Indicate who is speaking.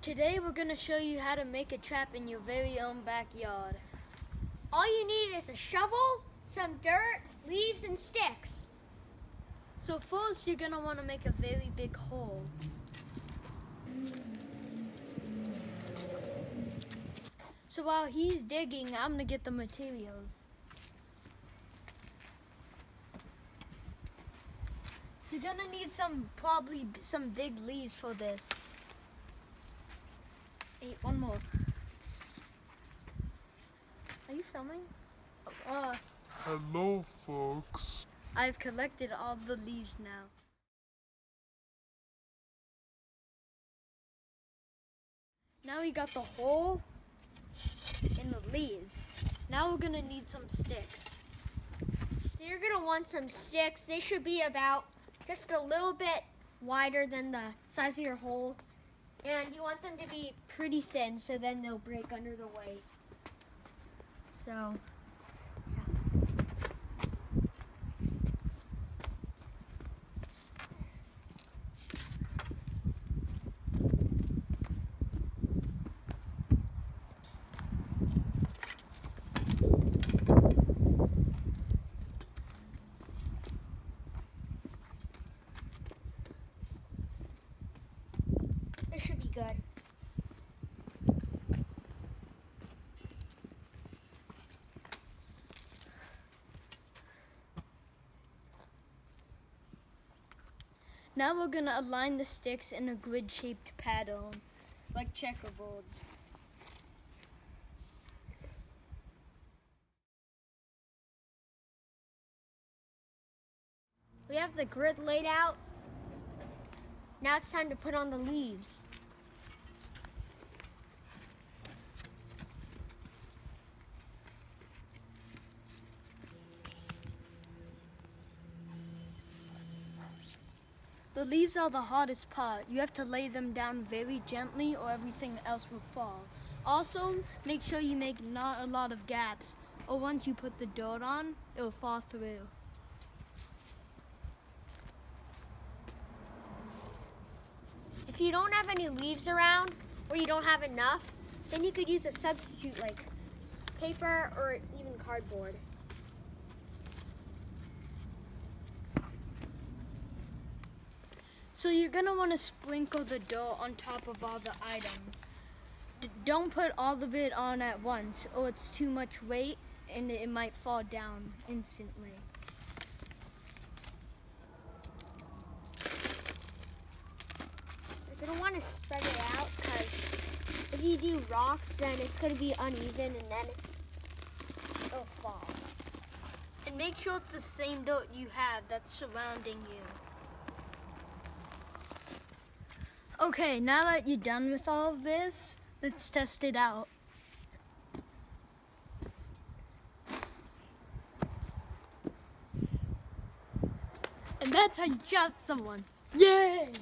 Speaker 1: Today we're going to show you how to make a trap in your very own backyard.
Speaker 2: All you need is a shovel, some dirt, leaves, and sticks.
Speaker 1: So first you're going to want to make a very big hole. So while he's digging, I'm going to get the materials. You're going to need probably some big leaves for this. Hey, one more. Are you filming?
Speaker 3: Hello, folks.
Speaker 1: I've collected all the leaves now. Now we got the hole and the leaves. Now we're gonna need some sticks.
Speaker 2: So you're gonna want some sticks. They should be about just a little bit wider than the size of your hole. And you want them to be pretty thin so then they'll break under the weight. So, this should be good.
Speaker 1: Now we're gonna align the sticks in a grid-shaped pattern, like checkerboards.
Speaker 2: We have the grid laid out. Now it's time to put on the leaves.
Speaker 1: The leaves are the hardest part. You have to lay them down very gently or everything else will fall. Also, make sure you make not a lot of gaps, or once you put the dirt on, it will fall through.
Speaker 2: If you don't have any leaves around, or you don't have enough, then you could use a substitute like paper or even cardboard.
Speaker 1: So you're gonna wanna sprinkle the dirt on top of all the items. Don't put all of it on at once, or it's too much weight and it might fall down instantly.
Speaker 2: You're gonna want to spread it out because if you do rocks, then it's gonna be uneven and then it'll fall.
Speaker 1: And make sure it's the same dirt you have that's surrounding you. Okay, now that you're done with all of this, let's test it out. And that's how you trap someone. Yay!